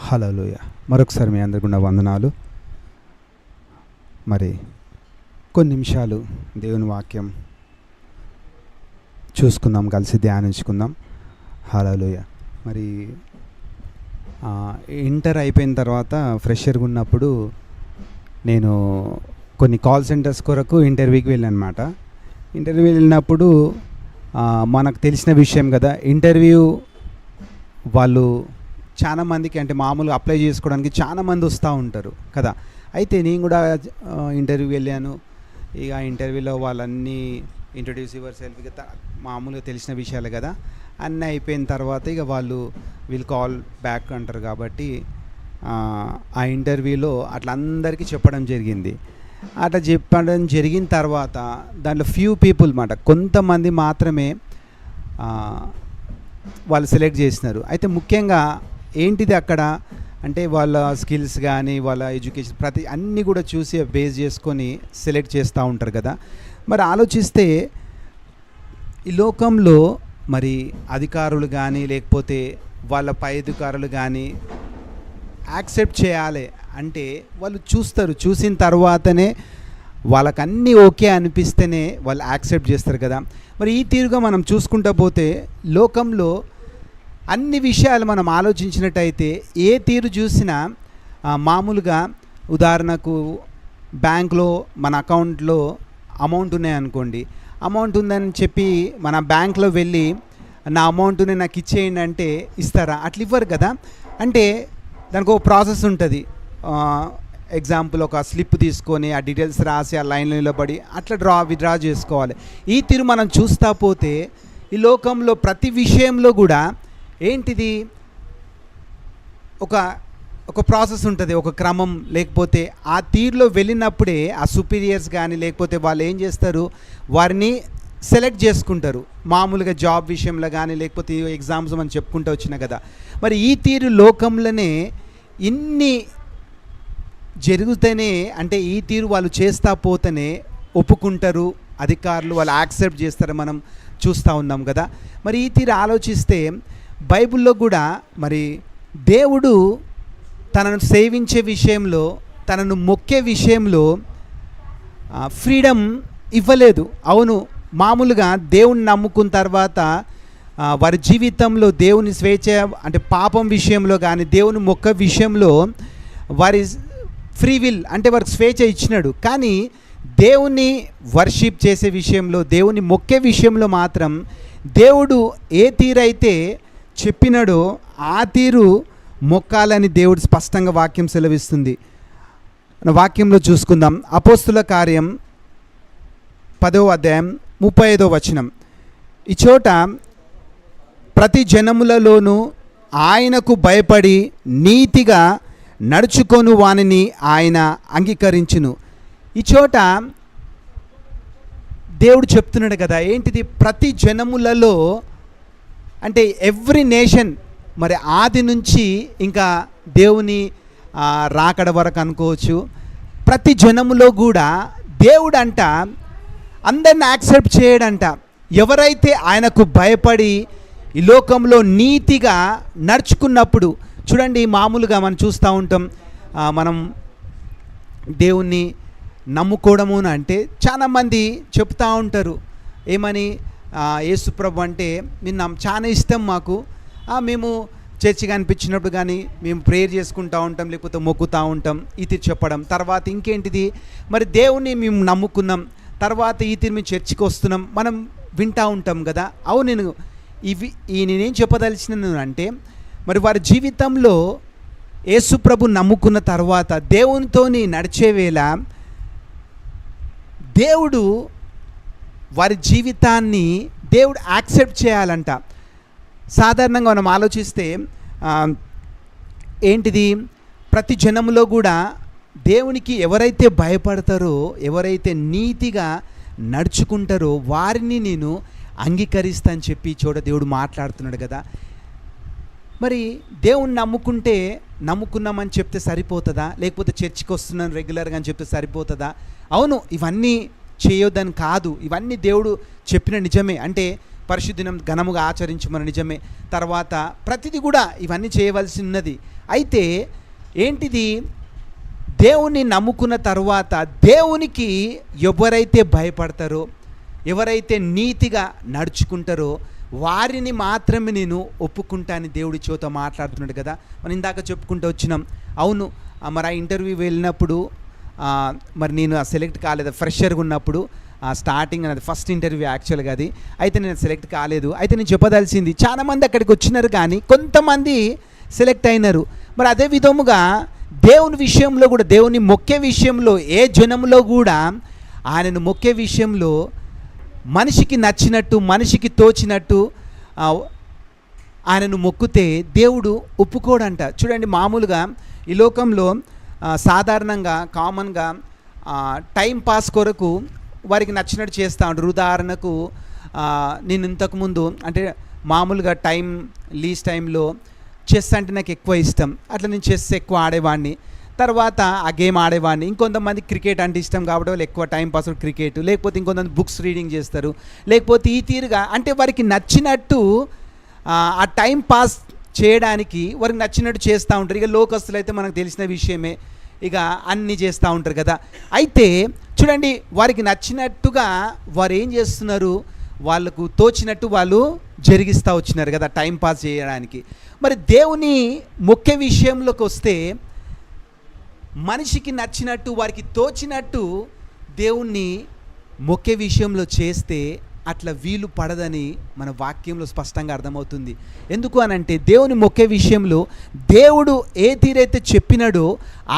హల్లెలూయా. మరొకసారి మీ అందరికీ నా వందనాలు. మరి కొన్ని నిమిషాలు దేవుని వాక్యం చూసుకుందాం, కలిసి ధ్యానించుకుందాం. హల్లెలూయా. మరి ఇంటర్ అయిపోయిన తర్వాత ఫ్రెషర్గా ఉన్నప్పుడు నేను కొన్ని కాల్ సెంటర్స్ కొరకు ఇంటర్వ్యూకి వెళ్ళానమాట. ఇంటర్వ్యూ వెళ్ళినప్పుడు మనకు తెలిసిన విషయం కదా, ఇంటర్వ్యూ వాళ్ళు చాలామందికి అంటే మామూలుగా అప్లై చేసుకోవడానికి చాలామంది వస్తూ ఉంటారు కదా. అయితే నేను కూడా ఇంటర్వ్యూకి వెళ్ళాను. ఇక ఇంటర్వ్యూలో వాళ్ళన్నీ ఇంట్రొడ్యూస్ యువర్ సెల్ఫ్ మామూలుగా తెలిసిన విషయాలే కదా. అన్నీ అయిపోయిన తర్వాత ఇక వీళ్ళు కాల్ బ్యాక్ అంటారు కాబట్టి ఆ ఇంటర్వ్యూలో అట్లా అందరికీ చెప్పడం జరిగింది. అట్లా చెప్పడం జరిగిన తర్వాత దాంట్లో ఫ్యూ పీపుల్ మాట, కొంతమంది మాత్రమే వాళ్ళు సెలెక్ట్ చేసినారు. అయితే ముఖ్యంగా ఏంటిది అక్కడ అంటే వాళ్ళ స్కిల్స్ కానీ వాళ్ళ ఎడ్యుకేషన్ ప్రతి అన్నీ కూడా చూసి బేస్ చేసుకొని సెలెక్ట్ చేస్తూ ఉంటారు కదా. మరి ఆలోచిస్తే ఈ లోకంలో మరి అధికారులు కానీ లేకపోతే వాళ్ళ పై అధికారులు కానీ యాక్సెప్ట్ చేయాలి అంటే వాళ్ళు చూస్తారు, చూసిన తర్వాతనే వాళ్ళకి అన్నీ ఓకే అనిపిస్తేనే వాళ్ళు యాక్సెప్ట్ చేస్తారు కదా. మరి ఈ తీరుగా మనం చూసుకుంటూ పోతే లోకంలో అన్ని విషయాలు మనం ఆలోచించినట్టయితే ఏ తీరు చూసినా మామూలుగా ఉదాహరణకు బ్యాంక్లో మన అకౌంట్లో అమౌంట్ ఉన్నాయనుకోండి, అమౌంట్ ఉందని చెప్పి మన బ్యాంక్లో వెళ్ళి నా అమౌంట్ని నాకు ఇచ్చేయండి అంటే ఇస్తారా? అట్లా ఇవ్వరు కదా. అంటే దానికి ఒక ప్రాసెస్ ఉంటుంది. ఎగ్జాంపుల్ ఒక స్లిప్ తీసుకొని ఆ డీటెయిల్స్ రాసి ఆ లైన్లో నిలబడి అట్లా విత్డ్రా చేసుకోవాలి. ఈ తీరు మనం చూస్తూ పోతే ఈ లోకంలో ప్రతి విషయంలో కూడా ఏంటిది ఒక ప్రాసెస్ ఉంటుంది, ఒక క్రమం. లేకపోతే ఆ తీరులో వెళ్ళినప్పుడే ఆ సుపీరియర్స్ కానీ లేకపోతే వాళ్ళు ఏం చేస్తారు, వారిని సెలెక్ట్ చేసుకుంటారు. మామూలుగా జాబ్ విషయంలో కానీ లేకపోతే ఎగ్జామ్స్ మనం చెప్పుకుంటూ వచ్చినా కదా. మరి ఈ తీరు లోకంలోనే ఇన్ని జరుగుతూనే అంటే ఈ తీరు వాళ్ళు చేస్తూ పోతేనే ఒప్పుకుంటారు అధికారులు, వాళ్ళు యాక్సెప్ట్ చేస్తారు, మనం చూస్తూ ఉన్నాం కదా. మరి ఈ తీరు ఆలోచిస్తే బైబిల్లో కూడా మరి దేవుడు తనను సేవించే విషయంలో, తనను మొక్కే విషయంలో ఫ్రీడమ్ ఇవ్వలేదు. అవును, మామూలుగా దేవుని నమ్ముకున్న తర్వాత వారి జీవితంలో దేవుని స్వేచ్ఛ అంటే పాపం విషయంలో కానీ దేవుని మొక్క విషయంలో వారి ఫ్రీ విల్ అంటే వారికి స్వేచ్ఛ ఇచ్చినాడు. కానీ దేవుని వర్షిప్ చేసే విషయంలో, దేవుని మొక్కే విషయంలో మాత్రం దేవుడు ఏ తీరైతే చెప్పినాడో ఆ తీరు మొక్కాలని దేవుడు స్పష్టంగా వాక్యం సెలవిస్తుంది. వాక్యంలో చూసుకుందాం. అపోస్తుల కార్యం 10వ అధ్యాయం 35వ వచనం. ఈ చోట ప్రతి జనములలోనూ ఆయనకు భయపడి నీతిగా నడుచుకొను వానిని ఆయన అంగీకరించును. ఈ చోట దేవుడు చెప్తున్నాడు కదా, ఏంటిది ప్రతి జనములలో అంటే ఎవ్రీ నేషన్, మరి ఆది నుంచి ఇంకా దేవుని రాకడ వరకు అనుకోవచ్చు, ప్రతి జనములో కూడా దేవుడు అంట అందరిని యాక్సెప్ట్ చేయడంట. ఎవరైతే ఆయనకు భయపడి ఈ లోకంలో నీతిగా నడుచుకున్నప్పుడు. చూడండి, మామూలుగా మనం చూస్తూ ఉంటాం, మనం దేవుణ్ణి నమ్ముకోవడము అంటే చాలామంది చెప్తూ ఉంటారు ఏమని, యేసుప్రభు అంటే నిన్న చాలా ఇష్టం మాకు, మేము చర్చిగా అనిపించినప్పుడు కానీ మేము ప్రేయర్ చేసుకుంటూ ఉంటాం, లేకపోతే మొక్కుతూ ఉంటాం, ఇది చెప్పడం. తర్వాత ఇంకేంటిది, మరి దేవుణ్ణి మేము నమ్ముకున్నాం, తర్వాత ఈ మేము చర్చికి వస్తున్నాం, మనం వింటూ ఉంటాం కదా. అవును, నేనేం చెప్పదలిచినాను అంటే, మరి వారి జీవితంలో యేసుప్రభు నమ్ముకున్న తర్వాత దేవునితోని నడిచే వేళ దేవుడు వారి జీవితాన్ని దేవుడు యాక్సెప్ట్ చేయాలంట. సాధారణంగా మనం ఆలోచిస్తే ఏంటిది, ప్రతి జనంలో కూడా దేవునికి ఎవరైతే భయపడతారో, ఎవరైతే నీతిగా నడుచుకుంటారో వారిని నేను అంగీకరిస్తా అని చెప్పి చోట దేవుడు మాట్లాడుతున్నాడు కదా. మరి దేవుణ్ణి నమ్ముకున్నామని చెప్తే సరిపోతుందా? లేకపోతే చర్చికి వస్తున్నాను రెగ్యులర్గా అని చెప్తే సరిపోతుందా? అవును, ఇవన్నీ చేయొద్దని కాదు, ఇవన్నీ దేవుడు చెప్పిన నిజమే. అంటే పరిశుద్ధ దినం ఘనముగా ఆచరించమని నిజమే. తర్వాత ప్రతిదీ కూడా ఇవన్నీ చేయవలసి ఉన్నది. అయితే ఏంటిది, దేవుణ్ణి నమ్ముకున్న తర్వాత దేవునికి ఎవరైతే భయపడతారో, ఎవరైతే నీతిగా నడుచుకుంటారో వారిని మాత్రమే నేను ఒప్పుకుంటానని దేవుడి చేత మాట్లాడుతున్నాడు కదా. మనం ఇందాక చెప్పుకుంటూ వచ్చినాం. అవును, మరి ఆ ఇంటర్వ్యూ వెళ్ళినప్పుడు మరి నేను సెలెక్ట్ కాలేదు, ఫ్రెషర్గా ఉన్నప్పుడు స్టార్టింగ్ అది ఫస్ట్ ఇంటర్వ్యూ యాక్చువల్గా అది. అయితే నేను సెలెక్ట్ కాలేదు. అయితే నేను చెప్పదలిసింది, చాలామంది అక్కడికి వచ్చినారు కానీ కొంతమంది సెలెక్ట్ అయినారు. మరి అదే విధముగా దేవుని విషయంలో కూడా, దేవుని మొక్కే విషయంలో, ఏ జనంలో కూడా ఆయనను మొక్కే విషయంలో మనిషికి నచ్చినట్టు, మనిషికి తోచినట్టు ఆయనను మొక్కితే దేవుడు ఒప్పుకోడంట. చూడండి, మామూలుగా ఈ లోకంలో సాధారణంగా కామన్గా టైం పాస్ కొరకు వారికి నచ్చినట్టు చేస్తూ ఉంటారు. ఉదాహరణకు నేను ఇంతకుముందు అంటే మామూలుగా లీజ్ టైంలో చెస్ అంటే నాకు ఎక్కువ ఇష్టం. అట్లా నేను చెస్ ఎక్కువ ఆడేవాడిని. తర్వాత ఆ గేమ్ ఆడేవాడిని. ఇంకొంతమంది క్రికెట్ అంటే ఇష్టం కాబట్టి వాళ్ళు ఎక్కువ టైం పాస్ క్రికెట్, లేకపోతే ఇంకొంతమంది బుక్స్ రీడింగ్ చేస్తారు, లేకపోతే ఈ తీరుగా అంటే వారికి నచ్చినట్టు ఆ టైం పాస్ చేయడానికి వారికి నచ్చినట్టు చేస్తూ ఉంటారు. ఇక లోకస్తులు అయితే మనకు తెలిసిన విషయమే, ఇక అన్నీ చేస్తూ ఉంటారు కదా. అయితే చూడండి, వారికి నచ్చినట్టుగా వారు ఏం చేస్తున్నారు, వాళ్ళకు తోచినట్టు వాళ్ళు జరిగిస్తూ వచ్చినారు కదా టైం పాస్ చేయడానికి. మరి దేవుని మొక్కే విషయంలోకి వస్తే మనిషికి నచ్చినట్టు, వారికి తోచినట్టు దేవుణ్ణి మొక్కే విషయంలో చేస్తే అట్లా వీలు పడదని మన వాక్యంలో స్పష్టంగా అర్థమవుతుంది. ఎందుకు అనంటే దేవుని మొక్కే విషయంలో దేవుడు ఏ తీరైతే చెప్పినాడో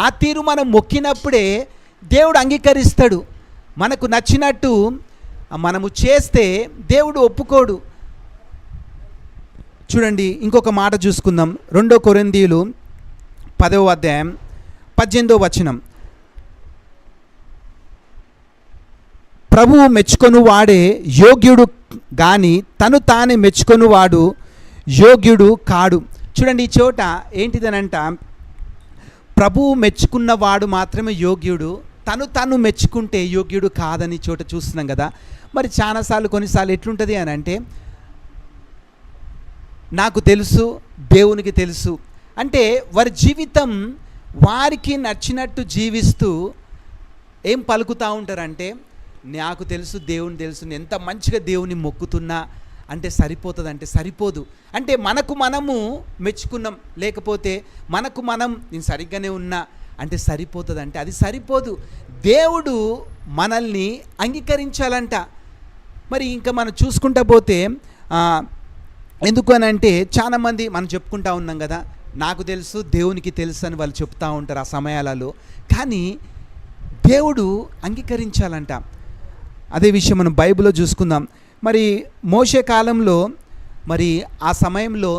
ఆ తీరు మనం మొక్కినప్పుడే దేవుడు అంగీకరిస్తాడు. మనకు నచ్చినట్టు మనము చేస్తే దేవుడు ఒప్పుకోడు. చూడండి, ఇంకొక మాట చూసుకుందాం. 2 కొరింథీయులు 10వ అధ్యాయం 18వ వచనం. ప్రభువు మెచ్చుకొను వాడే యోగ్యుడు కానీ తను తానే మెచ్చుకొను వాడు యోగ్యుడు కాడు. చూడండి, ఈ చోట ఏంటిదనంట, ప్రభువు మెచ్చుకున్నవాడు మాత్రమే యోగ్యుడు, తను మెచ్చుకుంటే యోగ్యుడు కాదని చోట చూస్తున్నాం కదా. మరి చాలాసార్లు కొన్నిసార్లు ఎట్లుంటుంది అని అంటే, నాకు తెలుసు, దేవునికి తెలుసు అంటే వారి జీవితం వారికి నచ్చినట్టు జీవిస్తూ ఏం పలుకుతూ ఉంటారంటే, నాకు తెలుసు, దేవుని తెలుసు, నేను ఎంత మంచిగా దేవుని మొక్కుతున్నా అంటే సరిపోతుంది అంటే సరిపోదు. అంటే మనకు మనము మెచ్చుకున్నాం, లేకపోతే మనకు మనం నేను సరిగ్గానే ఉన్నా అంటే సరిపోతుంది అంటే అది సరిపోదు. దేవుడు మనల్ని అంగీకరించాలంట. మరి ఇంకా మనం చూసుకుంటా పోతే ఎందుకు అని అంటే చాలామంది మనం చెప్పుకుంటా ఉన్నాం కదా, నాకు తెలుసు, దేవునికి తెలుసు అని వాళ్ళు చెప్తూ ఉంటారు ఆ సమయాలలో. కానీ దేవుడు అంగీకరించాలంట. అదే విషయం మనం బైబిల్లో చూసుకుందాం. మరి మోషే కాలంలో మరి ఆ సమయంలో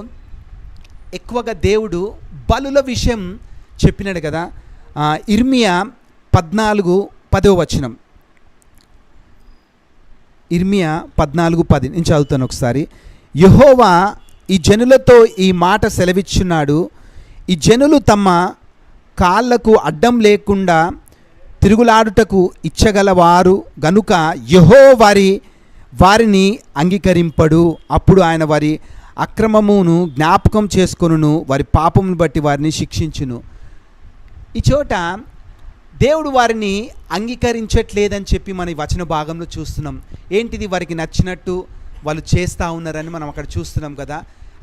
ఎక్కువగా దేవుడు బలుల విషయం చెప్పినాడు కదా. ఇర్మియా 14:10 వచనం. ఇర్మియా 14:10 నేను చదువుతాను ఒకసారి. యెహోవా ఈ జనులతో ఈ మాట సెలవిచ్చున్నాడు, ఈ జనులు తమ కాళ్ళకు అడ్డం లేకుండా తిరుగులాడుటకు ఇచ్చగలవారు గనుక యెహోవా వారిని అంగీకరింపడు. అప్పుడు ఆయన వారి అక్రమమును జ్ఞాపకం చేసుకొనును, వారి పాపమును బట్టి వారిని శిక్షించును. ఈ చోట దేవుడు వారిని అంగీకరించట్లేదని చెప్పి మన ఈ వచన భాగంలో చూస్తున్నాం. ఏంటిది, వారికి నచ్చినట్టు వాళ్ళు చేస్తూ ఉన్నారని మనం అక్కడ చూస్తున్నాం కదా.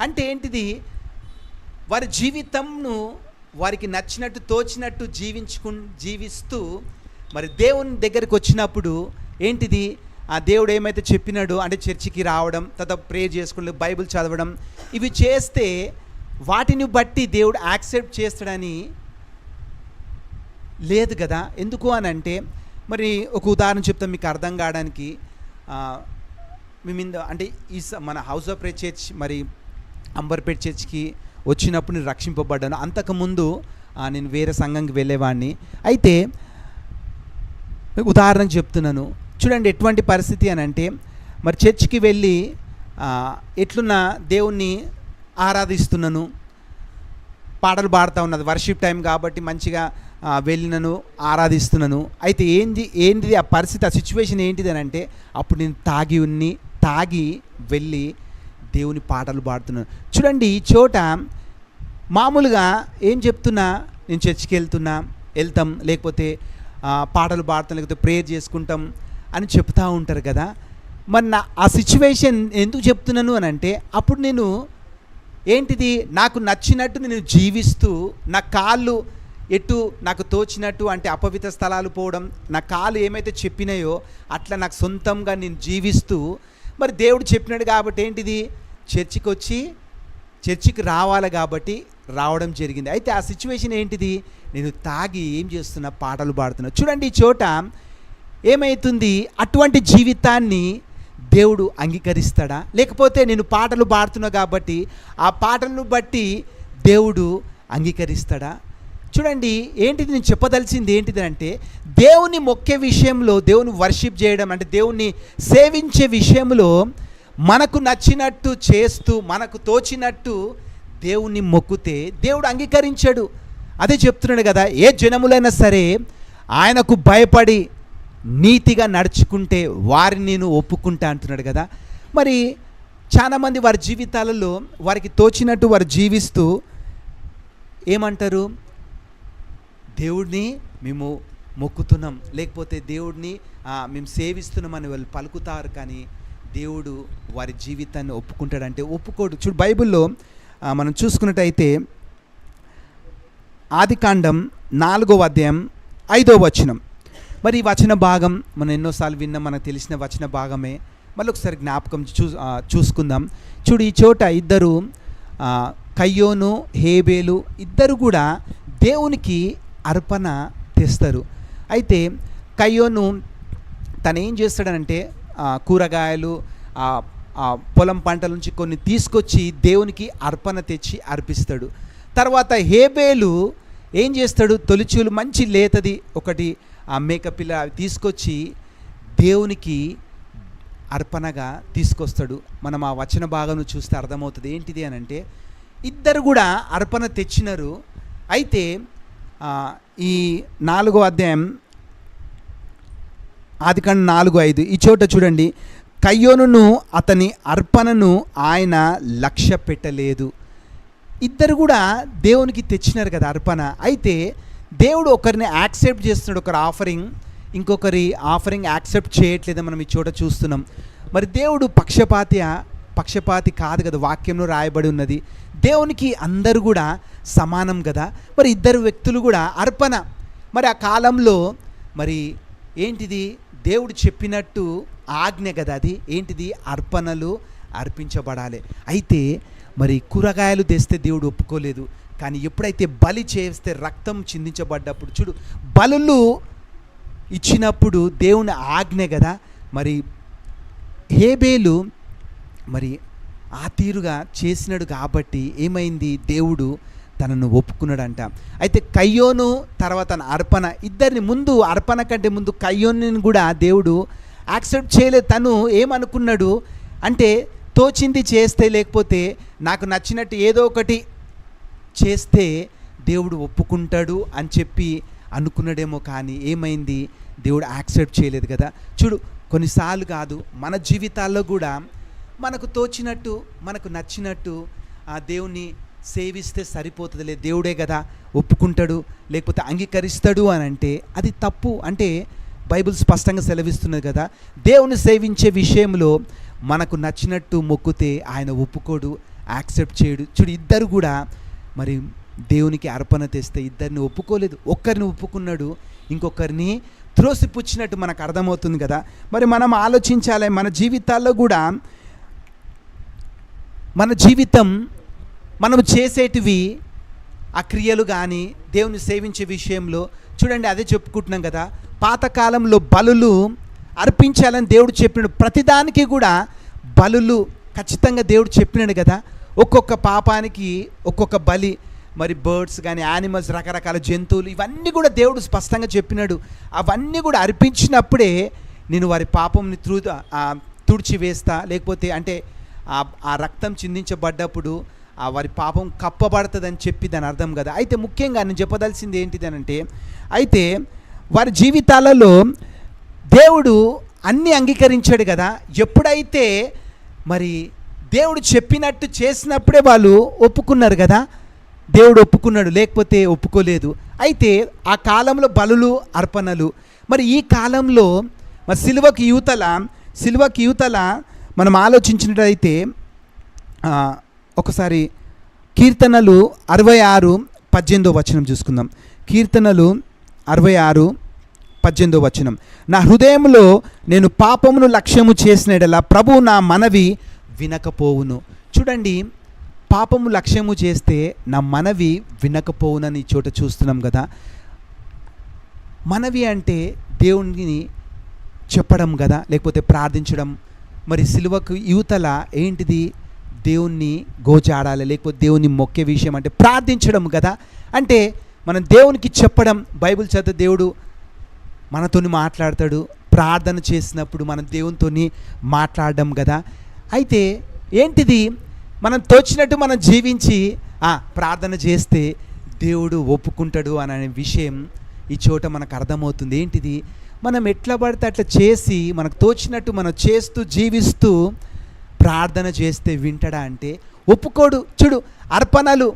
అంటే ఏంటిది, వారి జీవితంను వారికి నచ్చినట్టు తోచినట్టు జీవిస్తూ మరి దేవుని దగ్గరికి వచ్చినప్పుడు ఏంటిది, ఆ దేవుడు ఏమైతే చెప్పినాడో అంటే చర్చికి రావడం, తర్వాత ప్రేయర్ చేసుకుని బైబిల్ చదవడం, ఇవి చేస్తే వాటిని బట్టి దేవుడు యాక్సెప్ట్ చేస్తాడని లేదు కదా. ఎందుకు అని అంటే, మరి ఒక ఉదాహరణ చెప్తాం మీకు అర్థం కావడానికి. మేము అంటే ఈ మన హౌస్ ఆఫ్ ప్రేయర్ చర్చ్ మరి అంబర్పేట్ చర్చ్కి వచ్చినప్పుడు నేను రక్షింపబడ్డాను. అంతకుముందు నేను వేరే సంఘంకి వెళ్ళేవాడిని. అయితే ఉదాహరణకు చెప్తున్నాను చూడండి, ఎటువంటి పరిస్థితి అని అంటే, మరి చర్చ్కి వెళ్ళి ఎట్లున్నా దేవుణ్ణి ఆరాధిస్తున్నాను, పాటలు పాడుతూ ఉన్నది, వర్షిప్ టైం కాబట్టి మంచిగా వెళ్ళినను ఆరాధిస్తున్నాను. అయితే ఏంటిది ఆ పరిస్థితి, ఆ సిచ్యువేషన్ ఏంటిది అని అంటే, అప్పుడు నేను తాగి వెళ్ళి దేవుని పాటలు పాడుతున్నాను. చూడండి, ఈ చోట మామూలుగా ఏం చెప్తున్నా, నేను చర్చికి వెళ్తాం, లేకపోతే పాటలు పాడతాం, లేకపోతే ప్రేయర్ చేసుకుంటాం అని చెప్తూ ఉంటారు కదా. మరి ఆ సిచ్యువేషన్ ఎందుకు చెప్తున్నాను అని అంటే, అప్పుడు నేను ఏంటిది, నాకు నచ్చినట్టు నేను జీవిస్తూ, నా కాళ్ళు ఎటు నాకు తోచినట్టు, అంటే అపవిత్ర స్థలాలు పోవడం, నా కాళ్ళు ఏమైతే చెప్పినాయో అట్లా నాకు సొంతంగా నేను జీవిస్తూ, మరి దేవుడు చెప్పినాడు కాబట్టి ఏంటిది, చర్చికి రావాలి కాబట్టి రావడం జరిగింది. అయితే ఆ సిచ్యువేషన్ ఏంటిది, నేను తాగి ఏం చేస్తున్నా, పాటలు పాడుతున్నా. చూడండి, ఈ చోట ఏమవుతుంది, అటువంటి జీవితాన్ని దేవుడు అంగీకరిస్తాడా, లేకపోతే నేను పాటలు పాడుతున్నా కాబట్టి ఆ పాటలను బట్టి దేవుడు అంగీకరిస్తాడా? చూడండి, ఏంటిది నేను చెప్పదలిచింది ఏంటిది అంటే, దేవుని మొక్కే విషయంలో, దేవుని వర్షిప్ చేయడం అంటే దేవుణ్ణి సేవించే విషయంలో మనకు నచ్చినట్టు చేస్తూ, మనకు తోచినట్టు దేవుణ్ణి మొక్కితే దేవుడు అంగీకరించాడు. అదే చెప్తున్నాడు కదా, ఏ జనములైనా సరే ఆయనకు భయపడి నీతిగా నడుచుకుంటే వారిని నేను ఒప్పుకుంటా అంటున్నాడు కదా. మరి చాలామంది వారి జీవితాలలో వారికి తోచినట్టు వారు జీవిస్తూ ఏమంటారు, దేవుడిని మేము మొక్కుతున్నాం, లేకపోతే దేవుడిని మేము సేవిస్తున్నామని వాళ్ళు పలుకుతారు, కానీ దేవుడు వారి జీవితాన్ని ఒప్పుకుంటాడంటే ఒప్పుకోడు. చూడు, బైబిల్లో మనం చూసుకున్నట్టయితే ఆదికాండం 4వ అధ్యాయం 5వ వచనం. మరి ఈ వచన భాగం మనం ఎన్నోసార్లు విన్నాం, మనకు తెలిసిన వచన భాగమే. మళ్ళీ ఒకసారి జ్ఞాపకం చూసుకుందాం. చూడు, ఈ చోట ఇద్దరు, కయ్యోను హేబేలు, ఇద్దరు కూడా దేవునికి అర్పణ తెస్తారు. అయితే కయ్యోను తను ఏం చేస్తాడనంటే, కూరగాయలు, పొలం పంటల నుంచి కొన్ని తీసుకొచ్చి దేవునికి అర్పణ తెచ్చి అర్పిస్తాడు. తర్వాత హేబేలు ఏం చేస్తాడు, తొలిచూలు మంచి లేతది ఒకటి మేకపిల్ల తీసుకొచ్చి దేవునికి అర్పణగా తీసుకొస్తాడు. మనం ఆ వచన భాగం చూస్తే అర్థమవుతుంది ఏంటిది అని అంటే, ఇద్దరు కూడా అర్పణ తెచ్చినారు. అయితే ఈ 4వ అధ్యాయం ఆదికాండం 4:5 ఈ చోట చూడండి, కయ్యోనును అతని అర్పణను ఆయన లక్ష్య పెట్టలేదు. ఇద్దరు కూడా దేవునికి తెచ్చినారు కదా అర్పణ. అయితే దేవుడు ఒకరిని యాక్సెప్ట్ చేస్తున్నాడు, ఒకరి ఆఫరింగ్, ఇంకొకరి ఆఫరింగ్ యాక్సెప్ట్ చేయట్లేదని మనం ఈ చోట చూస్తున్నాం. మరి దేవుడు పక్షపాతి కాదు కదా, వాక్యంలో రాయబడి ఉన్నది. దేవునికి అందరూ కూడా సమానం కదా. మరి ఇద్దరు వ్యక్తులు కూడా అర్పణ, మరి ఆ కాలంలో మరి ఏంటిది, దేవుడు చెప్పినట్టు ఆజ్ఞ కదా, అది ఏంటిది, అర్పణలు అర్పించబడాలి. అయితే మరి కూరగాయలు తెస్తే దేవుడు ఒప్పుకోలేదు, కానీ ఎప్పుడైతే బలి చేస్తే, రక్తం చిందించబడ్డప్పుడు, చూడు, బలులు ఇచ్చినప్పుడు దేవుని ఆజ్ఞ కదా. మరి హేబేలు మరి ఆ తీరుగా చేసినాడు కాబట్టి ఏమైంది, దేవుడు తనను ఒప్పుకున్నాడంట. అయితే కయ్యోను తర్వాత అర్పణ, ఇద్దరిని ముందు, అర్పణ కంటే ముందు కయ్యోనుని కూడా దేవుడు యాక్సెప్ట్ చేయలేదు. తను ఏమనుకున్నాడు అంటే, తోచింది చేస్తే, లేకపోతే నాకు నచ్చినట్టు ఏదో ఒకటి చేస్తే దేవుడు ఒప్పుకుంటాడు అని చెప్పి అనుకున్నాడేమో, కానీ ఏమైంది, దేవుడు యాక్సెప్ట్ చేయలేదు కదా. చూడు, కొన్నిసార్లు కాదు, మన జీవితాల్లో కూడా మనకు తోచినట్టు, మనకు నచ్చినట్టు ఆ దేవుణ్ణి సేవిస్తే సరిపోతుందిలే, దేవుడే కదా ఒప్పుకుంటాడు, లేకపోతే అంగీకరిస్తాడు అని అంటే అది తప్పు. అంటే బైబిల్ స్పష్టంగా సెలవిస్తున్నది కదా, దేవుని సేవించే విషయంలో మనకు నచ్చినట్టు మొక్కితే ఆయన ఒప్పుకోడు, యాక్సెప్ట్ చేయడు. చూడు, ఇద్దరు కూడా మరి దేవునికి అర్పణ తెస్తే ఇద్దరిని ఒప్పుకోలేదు, ఒక్కరిని ఒప్పుకున్నాడు, ఇంకొకరిని త్రోసిపుచ్చినట్టు మనకు అర్థమవుతుంది కదా. మరి మనం ఆలోచించాలి, మన జీవితాల్లో కూడా మన జీవితం, మనం చేసేటివి ఆ క్రియలు కానీ దేవుని సేవించే విషయంలో చూడండి, అదే చెప్పుకుంటున్నాం కదా, పాతకాలంలో బలులు అర్పించాలని దేవుడు చెప్పినాడు. ప్రతిదానికి కూడా బలులు ఖచ్చితంగా దేవుడు చెప్పినాడు కదా. ఒక్కొక్క పాపానికి ఒక్కొక్క బలి, మరి బర్డ్స్ కానీ యానిమల్స్, రకరకాల జంతువులు, ఇవన్నీ కూడా దేవుడు స్పష్టంగా చెప్పినాడు. అవన్నీ కూడా అర్పించినప్పుడే నేను వారి పాపంని తుడిచివేస్తా, లేకపోతే అంటే ఆ రక్తం చిందించబడ్డప్పుడు వారి పాపం కప్పబడుతుందని చెప్పి దాని అర్థం కదా. అయితే ముఖ్యంగా నేను చెప్పదలసింది ఏంటిది అని అంటే, అయితే వారి జీవితాలలో దేవుడు అన్నీ అంగీకరించాడు కదా. ఎప్పుడైతే మరి దేవుడు చెప్పినట్టు చేసినప్పుడే వాళ్ళు ఒప్పుకున్నారు కదా. దేవుడు ఒప్పుకున్నాడు, లేకపోతే ఒప్పుకోలేదు. అయితే ఆ కాలంలో బలులు అర్పణలు. మరి ఈ కాలంలో మరి సిలువకి యువతల మనం ఆలోచించినట్లయితే ఒకసారి కీర్తనలు 66:18 చూసుకుందాం. కీర్తనలు 66:18. నా హృదయంలో నేను పాపమును లక్ష్యము చేసిన యెడల ప్రభువు నా మనవి వినకపోవును. చూడండి, పాపము లక్ష్యము చేస్తే నా మనవి వినకపోవునని చోట చూస్తున్నాం కదా. మనవి అంటే దేవుని చెప్పడం కదా, లేకపోతే ప్రార్థించడం. మరి సిలువకు యువతల ఏంటిది? దేవుణ్ణి గోజాడాలి, లేకపోతే దేవుని మొక్కే విషయం అంటే ప్రార్థించడం కదా. అంటే మనం దేవునికి చెప్పడం. బైబిల్ చదివితే దేవుడు మనతోని మాట్లాడతాడు. ప్రార్థన చేసినప్పుడు మనం దేవునితోని మాట్లాడడం కదా. అయితే ఏంటిది? మనం తోచినట్టు మనం జీవించి ప్రార్థన చేస్తే దేవుడు ఒప్పుకుంటాడు అనే విషయం ఈ చోట మనకు అర్థమవుతుంది. ఏంటిది? మనం ఎట్లా పడితే అట్లా చేసి మనకు తోచినట్టు మనం చేస్తూ జీవిస్తూ ప్రార్థన చేస్తే వింటాడా అంటే ఒప్పుకోడు. చూడు, అర్పణలు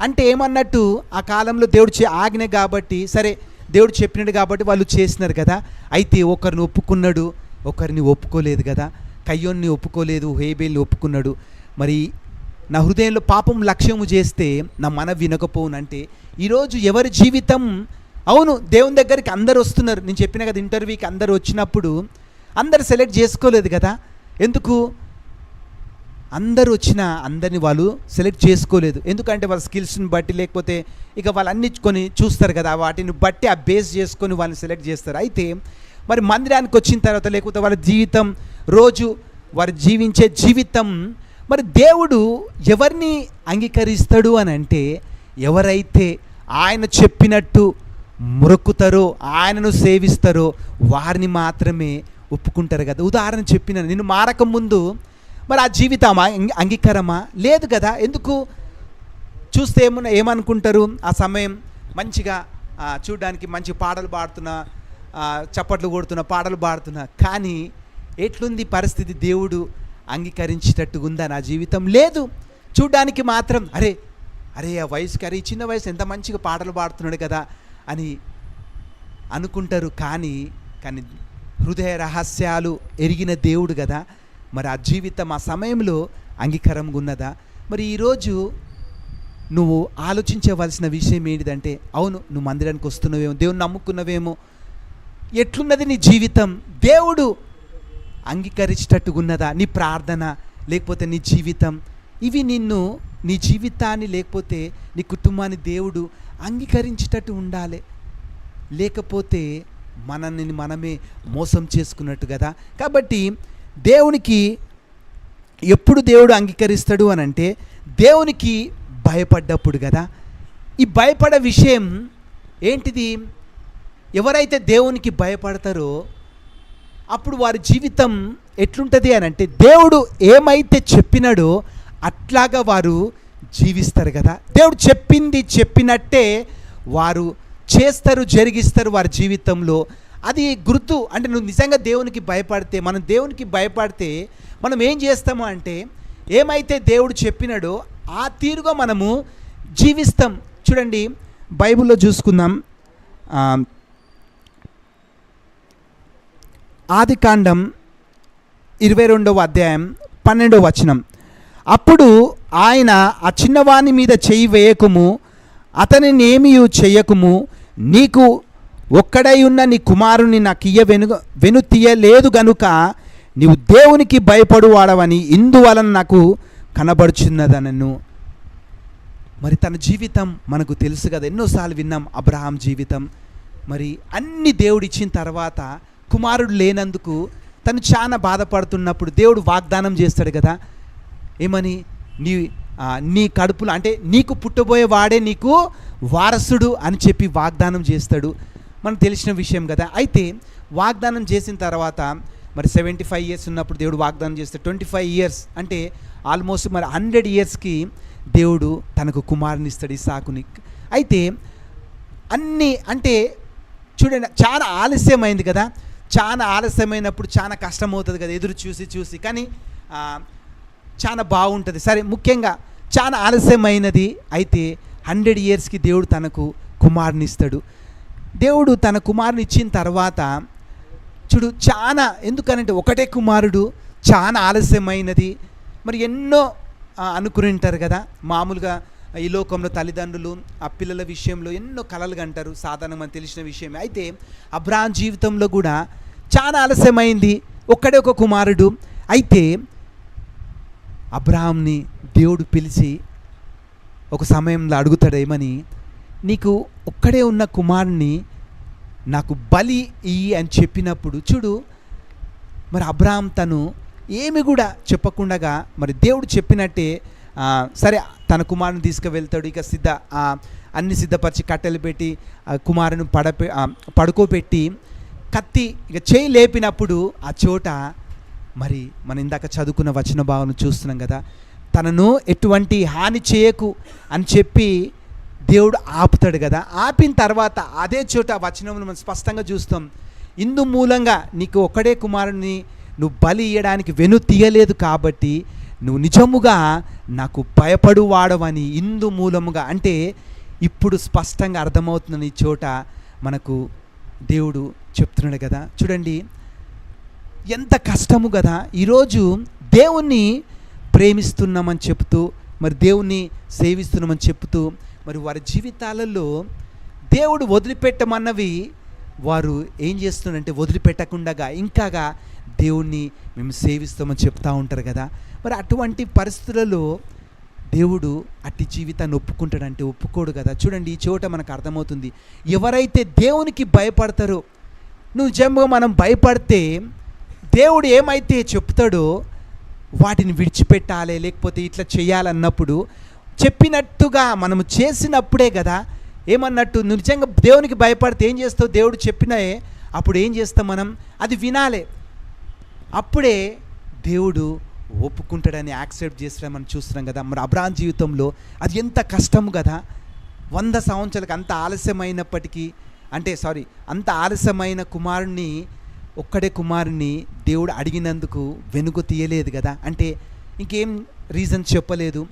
అంటే ఏమన్నట్టు, ఆ కాలంలో దేవుడు ఆజ్ఞ కాబట్టి, సరే దేవుడు చెప్పినాడు కాబట్టి వాళ్ళు చేసినారు కదా. అయితే ఒకరిని ఒప్పుకున్నాడు, ఒకరిని ఒప్పుకోలేదు కదా. కయ్యోన్ని ఒప్పుకోలేదు, హేబేల్ని ఒప్పుకున్నాడు. మరి నా హృదయంలో పాపం లక్ష్యము చేస్తే నా మన వినకపోవునంటే ఈరోజు ఎవరి జీవితం? అవును, దేవుని దగ్గరికి అందరు వస్తున్నారు. నేను చెప్పిన కదా, ఇంటర్వ్యూకి అందరు వచ్చినప్పుడు అందరు సెలెక్ట్ చేసుకోలేదు కదా. ఎందుకు? అందరు వచ్చినా అందరిని వాళ్ళు సెలెక్ట్ చేసుకోలేదు. ఎందుకంటే వాళ్ళ స్కిల్స్ని బట్టి, లేకపోతే ఇక వాళ్ళన్ని కొని చూస్తారు కదా, వాటిని బట్టి ఆ బేస్ చేసుకొని వాళ్ళని సెలెక్ట్ చేస్తారు. అయితే మరి మందిరానికి వచ్చిన తర్వాత, లేకపోతే వాళ్ళ జీవితం, రోజు వారు జీవించే జీవితం, మరి దేవుడు ఎవరిని అంగీకరిస్తాడు అని అంటే ఎవరైతే ఆయన చెప్పినట్టు మొక్కుతారో, ఆయనను సేవిస్తారో వారిని మాత్రమే ఒప్పుకుంటారు కదా. ఉదాహరణ చెప్పిన, నేను మారక ముందు మరి ఆ జీవితమా అంగీకారమా? లేదు కదా. ఎందుకు? చూస్తే ఏమనుకుంటారు? ఆ సమయం మంచిగా చూడడానికి మంచి పాటలు పాడుతున్నా, చప్పట్లు కొడుతున్నా, పాటలు పాడుతున్నా, కానీ ఎట్లుంది పరిస్థితి? దేవుడు అంగీకరించేటట్టుగా ఉందా నా జీవితం? లేదు. చూడ్డానికి మాత్రం అరే ఆ వయసుకి, అరే చిన్న వయసు ఎంత మంచిగా పాటలు పాడుతున్నాడు కదా అని అనుకుంటారు. కానీ హృదయ రహస్యాలు ఎరిగిన దేవుడు కదా. మరి ఆ జీవితం ఆ సమయంలో అంగీకారంగా ఉన్నదా? మరి ఈరోజు నువ్వు ఆలోచించవలసిన విషయం ఏంటిదంటే, అవును నువ్వు మందిరానికి వస్తున్నావేమో, దేవుని నమ్ముకున్నవేమో, ఎట్లున్నది నీ జీవితం? దేవుడు అంగీకరించేటట్టుగా ఉన్నదా నీ ప్రార్థన, లేకపోతే నీ జీవితం? ఇవి నీ జీవితాన్ని, లేకపోతే నీ కుటుంబాన్ని దేవుడు అంగీకరించేటట్టు ఉండాలి. లేకపోతే మనల్ని మనమే మోసం చేసుకున్నట్టు కదా. కాబట్టి దేవునికి ఎప్పుడు దేవుడు అంగీకరిస్తాడు అని అంటే దేవునికి భయపడ్డప్పుడు కదా. ఈ భయపడే విషయం ఏంటిది? ఎవరైతే దేవునికి భయపడతారో అప్పుడు వారి జీవితం ఎట్లుంటుంది అని అంటే, దేవుడు ఏమైతే చెప్పినాడో అట్లాగా వారు జీవిస్తారు కదా. దేవుడు చెప్పింది చెప్పినట్టే వారు చేస్తారు, జరిగిస్తారు వారి జీవితంలో. అది గుర్తు. అంటే నువ్వు నిజంగా దేవునికి భయపడితే, మనం దేవునికి భయపడితే మనం ఏం చేస్తాము అంటే, ఏమైతే దేవుడు చెప్పినాడో ఆ తీరుగా మనము జీవిస్తాం. చూడండి, బైబిల్లో చూసుకుందాం. ఆదికాండం 22:12. అప్పుడు ఆయన, ఆ చిన్నవాని మీద చెయ్యి వేయకుము, అతనినేమీ చెయ్యకుము, నీకు ఒక్కడై ఉన్న నీ కుమారుని నాకు వెనుతీయలేదు గనుక నీవు దేవునికి భయపడువాడవని ఇందువలన నాకు కనబడుచున్నదనను. మరి తన జీవితం మనకు తెలుసు కదా, ఎన్నోసార్లు విన్నాం అబ్రహాం జీవితం. మరి అన్ని దేవుడు ఇచ్చిన తర్వాత కుమారుడు లేనందుకు తను చాలా బాధపడుతున్నప్పుడు దేవుడు వాగ్దానం చేస్తాడు కదా. ఏమని? నీ కడుపులో, అంటే నీకు పుట్టబోయే వాడే నీకు వారసుడు అని చెప్పి వాగ్దానం చేస్తాడు. మనకు తెలిసిన విషయం కదా. అయితే వాగ్దానం చేసిన తర్వాత మరి 75 ఇయర్స్ ఉన్నప్పుడు దేవుడు వాగ్దానం చేస్తాడు. 25 ఇయర్స్ అంటే ఆల్మోస్ట్ మరి 100 ఇయర్స్కి దేవుడు తనకు కుమారుని ఇస్తాడు, ఇస్సాకుని. అయితే అన్నీ అంటే చూడండి, చాలా ఆలస్యమైంది కదా. చాలా ఆలస్యమైనప్పుడు చాలా కష్టమవుతుంది కదా, ఎదురు చూసి. కానీ చాలా బాగుంటుంది. సరే, ముఖ్యంగా చాలా ఆలస్యమైనది. అయితే 100 ఇయర్స్కి దేవుడు తనకు కుమారుని ఇస్తాడు. దేవుడు తన కుమారుని ఇచ్చిన తర్వాత చూడు చాలా, ఎందుకనంటే ఒకటే కుమారుడు, చాలా ఆలస్యమైనది. మరి ఎన్నో అనుకుని ఉంటారు కదా, మామూలుగా ఈ లోకంలో తల్లిదండ్రులు ఆ పిల్లల విషయంలో ఎన్నో కలలు కంటారు, సాధారణంగా తెలిసిన విషయమే. అయితే అబ్రాహాం జీవితంలో కూడా చాలా ఆలస్యమైంది, ఒక్కడే ఒక కుమారుడు. అయితే అబ్రాహాంని దేవుడు పిలిచి ఒక సమయంలో అడుగుతాడేమని, నీకు ఒక్కడే ఉన్న కుమారుని నాకు బలి ఇయ్యి అని చెప్పినప్పుడు చూడు, మరి అబ్రాహాం తను ఏమి కూడా చెప్పకుండా మరి దేవుడు చెప్పినట్టే సరే తన కుమారుని తీసుకువెళ్తాడు. ఇక అన్ని సిద్ధపరిచి కట్టెలు పెట్టి కుమారుని పడుకోబెట్టి కత్తి ఇక చేయి లేపినప్పుడు ఆ చోట మరి మనం ఇందాక చదువుకున్న వచన భావన చూస్తున్నాం కదా, తనను ఎటువంటి హాని చేయకు అని చెప్పి దేవుడు ఆపుతాడు కదా. ఆపిన తర్వాత అదే చోట వచనంలో మనం స్పష్టంగా చూస్తాం, ఇందు మూలంగా నీకు ఒక్కడే కుమారుని నువ్వు బలి ఇయ్యడానికి వెను తీయలేదు కాబట్టి నువ్వు నిజముగా నాకు భయపడు వాడవని, ఇందు మూలముగా అంటే ఇప్పుడు స్పష్టంగా అర్థమవుతుందని ఈ చోట మనకు దేవుడు చెప్తున్నాడు కదా. చూడండి ఎంత కష్టము కదా. ఈరోజు దేవుణ్ణి ప్రేమిస్తున్నామని చెప్తూ, మరి దేవుణ్ణి సేవిస్తున్నామని చెప్తూ, మరి వారి జీవితాలలో దేవుడు వదిలిపెట్టమన్నవి వారు ఏం చేస్తున్నారంటే వదిలిపెట్టకుండా ఇంకాగా దేవుణ్ణి మేము సేవిస్తామని చెప్తూ ఉంటారు కదా. మరి అటువంటి పరిస్థితులలో దేవుడు అట్టి జీవితాన్ని ఒప్పుకుంటాడంటే ఒప్పుకోడు కదా. చూడండి ఈ చోట మనకు అర్థమవుతుంది, ఎవరైతే దేవునికి భయపడతారో, నువ్వు నిజంగా మనం భయపడితే దేవుడు ఏమైతే చెప్తాడో వాటిని విడిచిపెట్టాలి, లేకపోతే ఇట్లా చేయాలన్నప్పుడు చెప్పినట్టుగా మనము చేసినప్పుడే కదా. ఏమన్నట్టు, నువ్వు నిజంగా దేవునికి భయపడితే ఏం చేస్తావు, దేవుడు చెప్పినాయే అప్పుడు ఏం చేస్తాం మనం, అది వినాలి. అప్పుడే దేవుడు ఒప్పుకుంటాడని యాక్సెప్ట్ చేస్తాడని మనం చూస్తున్నాం కదా. మరి అబ్రాహాం జీవితంలో అది ఎంత కష్టము కదా. 100 సంవత్సరాలకు అంత ఆలస్యమైనప్పటికీ, అంత ఆలస్యమైన కుమారుణ్ణి, ఒక్కడే కుమారుణ్ణి దేవుడు అడిగినందుకు వెనుక తీయలేదు కదా. అంటే ఇంకేం రీజన్ చెప్పలేదు.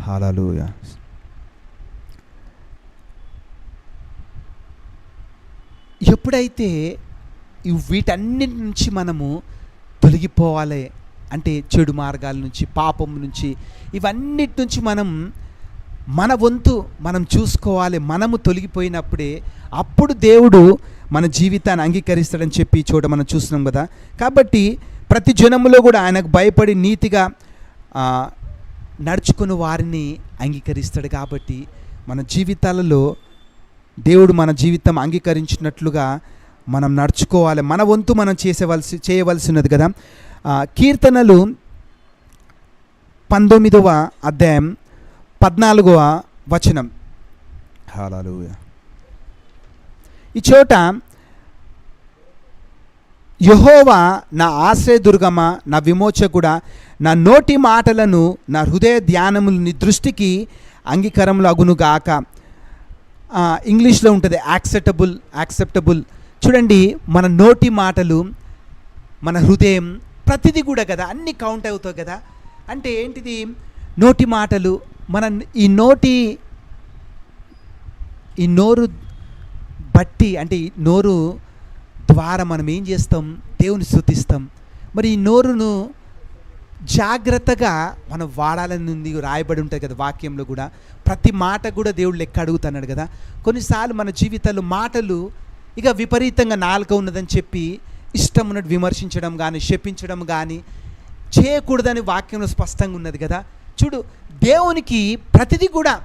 హల్లెలూయా. ఎప్పుడైతే వీటన్నిటి నుంచి మనము తొలగిపోవాలి అంటే, చెడు మార్గాల నుంచి, పాపం నుంచి, ఇవన్నిటి నుంచి మన వంతు మనం చూసుకోవాలి. మనము తొలగిపోయినప్పుడే అప్పుడు దేవుడు మన జీవితాన్ని అంగీకరిస్తాడని చెప్పి చోట మనం చూస్తున్నాం కదా. కాబట్టి ప్రతి జనములో కూడా ఆయనకు భయపడి నీతిగా నడుచుకుని వారిని అంగీకరిస్తాడు. కాబట్టి మన జీవితాలలో దేవుడు మన జీవితం అంగీకరించినట్లుగా మనం నడుచుకోవాలి. మన వంతు మనం చేయవలసినది కదా. కీర్తనలు 19వ అధ్యాయం 14వ వచనం. హల్లెలూయా. ఈ చోట యెహోవా నా ఆశ్రయదుర్గమా, నా విమోచకుడా, నా నోటి మాటలను, నా హృదయ ధ్యానములు నీ దృష్టికి అంగీకారములు అగునుగాక. ఇంగ్లీష్లో ఉంటుంది యాక్సెప్టబుల్. చూడండి, మన నోటి మాటలు, మన హృదయం, ప్రతిదీ కూడా కదా, అన్నీ కౌంట్ అవుతాయి కదా. అంటే ఏంటిది? నోటి మాటలు. మన ఈ నోటి ఈ నోరు బట్టి, అంటే ఈ నోరు ద్వారా మనం ఏం చేస్తాం? దేవుని స్తుతిస్తాం. మరి ఈ నోరును జాగ్రత్తగా మనం వాడాలని ఉంది, రాయబడి ఉంటుంది కదా వాక్యంలో కూడా. ప్రతి మాట కూడా దేవుడు లెక్క అడుగుతున్నాడు కదా. కొన్నిసార్లు మన జీవితాల్లో మాటలు ఇక విపరీతంగా నాలుక ఉన్నదని చెప్పి ఇష్టం ఉన్నట్టు విమర్శించడం కానీ శపించడం కానీ చేయకూడదని వాక్యంలో స్పష్టంగా ఉన్నది కదా. చూడు, దేవునికి ప్రతిదీ కూడా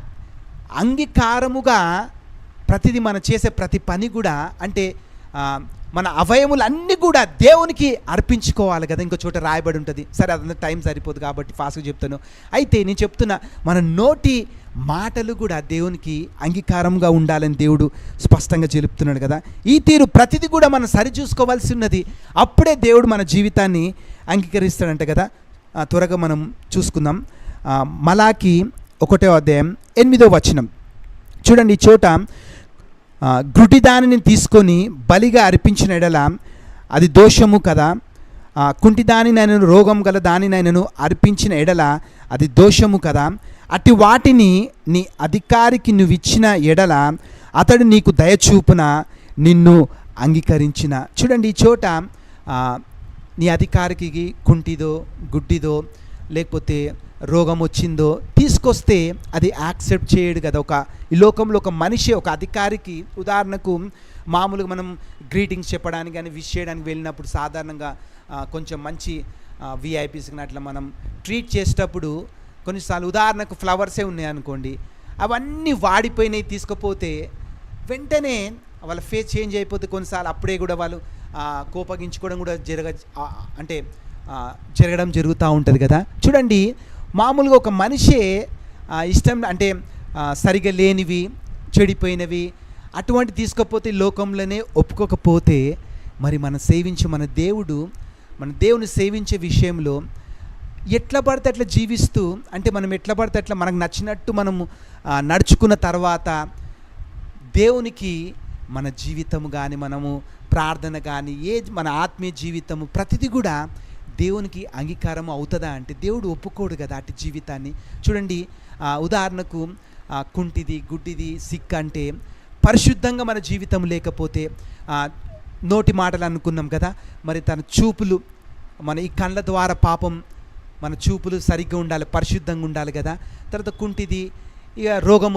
అంగీకారముగా, ప్రతిదీ మనం చేసే ప్రతి పని కూడా, అంటే మన అవయములన్నీ కూడా దేవునికి అర్పించుకోవాలి కదా. ఇంకో చోట రాయబడి ఉంటుంది. సరే, అదంతా టైం సరిపోదు కాబట్టి ఫాస్ట్గా చెప్తాను. అయితే నేను చెప్తున్నా, మన నోటి మాటలు కూడా దేవునికి అంగీకారంగా ఉండాలని దేవుడు స్పష్టంగా చెప్తున్నాడు కదా. ఈ తీరు ప్రతిదీ కూడా మనం సరిచూసుకోవాల్సి ఉన్నది. అప్పుడే దేవుడు మన జీవితాన్ని అంగీకరిస్తాడంట కదా. త్వరగా మనం చూసుకుందాం. మలాకి 1వ అధ్యాయం 8వ వచనం చూడండి. ఈ చోట గుడ్డి దానిని తీసుకొని బలిగా అర్పించిన ఎడల అది దోషము కదా. కుంటి దానినైనను రోగం గల దానినైనను అర్పించిన ఎడల అది దోషము కదా. అట్టి వాటిని నీ అధికారికి నువ్వు ఇచ్చిన ఎడల అతడు నీకు దయచూపున నిన్ను అంగీకరించిన. చూడండి, ఈ చోట నీ అధికారికి కుంటిదో గుడ్డిదో లేకపోతే రోగం వచ్చిందో తీసుకొస్తే అది యాక్సెప్ట్ చేయడు కదా. ఈ లోకంలో ఒక మనిషి, ఒక అధికారికి, ఉదాహరణకు మామూలుగా మనం గ్రీటింగ్స్ చెప్పడానికి కానీ విష్ చేయడానికి వెళ్ళినప్పుడు సాధారణంగా కొంచెం మంచి విఐపీస్కి అట్లా మనం ట్రీట్ చేసేటప్పుడు కొన్నిసార్లు ఉదాహరణకు ఫ్లవర్సే ఉన్నాయి అనుకోండి, అవన్నీ వాడిపోయినాయి తీసుకుపోతే వెంటనే వాళ్ళ ఫేస్ చేంజ్ అయిపోతే కొన్నిసార్లు అప్పుడే కూడా వాళ్ళు కోపగించుకోవడం కూడా జరగడం జరుగుతూ ఉంటుంది కదా. చూడండి, మామూలుగా ఒక మనిషే ఇష్టం అంటే సరిగా లేనివి, చెడిపోయినవి అటువంటి తీసుకపోతే లోకంలోనే ఒప్పుకోకపోతే, మరి మన దేవుని సేవించే విషయంలో ఎట్లా పడితే అట్లా జీవిస్తూ, అంటే మనం ఎట్లా పడితే అట్లా మనకు నచ్చినట్టు మనము నడుచుకున్న తర్వాత దేవునికి మన జీవితము కానీ, మనము ప్రార్థన కానీ, మన ఆత్మీయ జీవితము ప్రతిదీ కూడా దేవునికి అంగీకారం అవుతుందా అంటే దేవుడు ఒప్పుకోడు కదా అటు జీవితాన్ని. చూడండి, ఉదాహరణకు కుంటిది గుడ్డిది సిక్ అంటే పరిశుద్ధంగా మన జీవితం లేకపోతే, నోటి మాటలు అనుకున్నాం కదా, మరి తన చూపులు, మన ఈ కళ్ళ ద్వారా పాపం, మన చూపులు సరిగ్గా ఉండాలి, పరిశుద్ధంగా ఉండాలి కదా. తర్వాత కుంటిది ఇక రోగం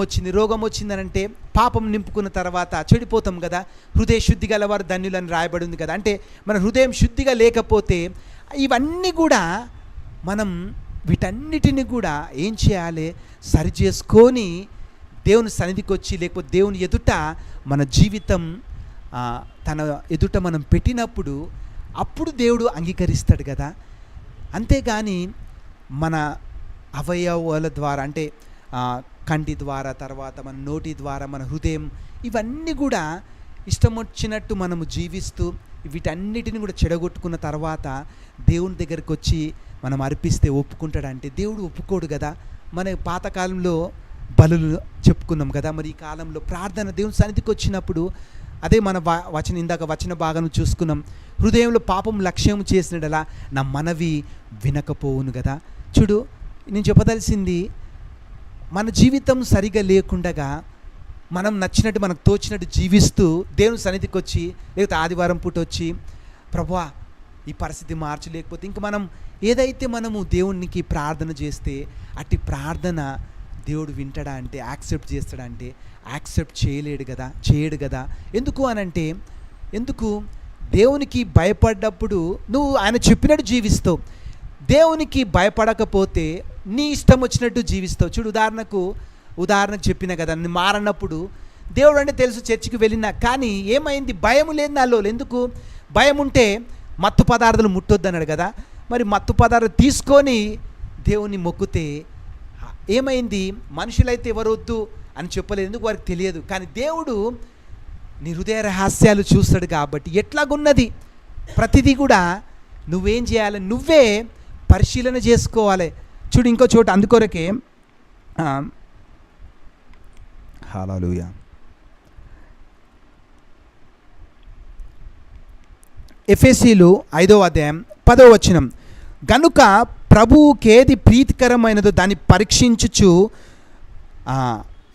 వచ్చిందని అంటే పాపం నింపుకున్న తర్వాత చెడిపోతాం కదా. హృదయ శుద్ధి గలవారు ధన్యులని రాయబడి ఉంది కదా. అంటే మన హృదయం శుద్ధిగా లేకపోతే ఇవన్నీ కూడా మనం వీటన్నిటిని కూడా ఏం చేయాలి? సరి చేసుకొని దేవుని సన్నిధికి వచ్చి, లేకపోతే దేవుని ఎదుట మన జీవితం తన ఎదుట మనం పెట్టినప్పుడు అప్పుడు దేవుడు అంగీకరిస్తాడు కదా. అంతేగాని మన అవయవాల ద్వారా, అంటే కంటి ద్వారా, తర్వాత మన నోటి ద్వారా, మన హృదయం, ఇవన్నీ కూడా ఇష్టం వచ్చినట్టు మనము జీవిస్తూ వీటన్నిటిని కూడా చెడగొట్టుకున్న తర్వాత దేవుని దగ్గరికి వచ్చి మనం అర్పిస్తే ఒప్పుకుంటాడంటే దేవుడు ఒప్పుకోడు కదా. మన పాతకాలంలో బలులు చెప్పుకున్నాం కదా, మరి ఈ కాలంలో ప్రార్థన దేవుని సన్నిధికి వచ్చినప్పుడు అదే మన ఇందాక వచన భాగం చూసుకున్నాం. హృదయంలో పాపం లక్ష్యం చేసినడలా నా మనవి వినకపోవును కదా. చూడు, నేను చెప్పదలిసింది, మన జీవితం సరిగా లేకుండగా మనం నచ్చినట్టు, మనకు తోచినట్టు జీవిస్తూ దేవుని సన్నిధికి వచ్చి, లేకపోతే ఆదివారం పూట వచ్చి ప్రభువా ఈ పరిస్థితి మార్చు, లేకపోతే ఇంక మనం ఏదైతే మనము దేవునికి ప్రార్థన చేస్తే అట్టి ప్రార్థన దేవుడు వింటాడా అంటే, యాక్సెప్ట్ చేస్తాడా అంటే యాక్సెప్ట్ చేయడు కదా. ఎందుకు దేవునికి భయపడ్డప్పుడు నువ్వు ఆయన చెప్పినట్టు జీవిస్తావు, దేవునికి భయపడకపోతే నీ ఇష్టం వచ్చినట్టు జీవిస్తావు. చూడు, ఉదాహరణకు చెప్పిన కదా, నేను మారన్నప్పుడు దేవుడు అంటే తెలుసు, చర్చికి వెళ్ళినా, కానీ ఏమైంది? భయం లేదు నాలో. ఎందుకు భయం ఉంటే మత్తు పదార్థాలు ముట్టొద్దు అన్నాడు కదా. మరి మత్తు పదార్థాలు తీసుకొని దేవుని మొక్కితే ఏమైంది? మనుషులైతే ఎవరొద్దు అని చెప్పలేదు, ఎందుకు వారికి తెలియదు. కానీ దేవుడు నీ హృదయ రహస్యాలు చూస్తాడు కాబట్టి ఎట్లాగున్నది ప్రతిదీ కూడా నువ్వేం చేయాలి? నువ్వే పరిశీలన చేసుకోవాలి. చూడు, ఇంకో చోట అందుకొరకే హల్లెలూయా, ఎఫెసీలు 5వ అధ్యాయం 10వ వచనం, గనుక ప్రభువుకేది ప్రీతికరమైనదో దాన్ని పరీక్షించుచు,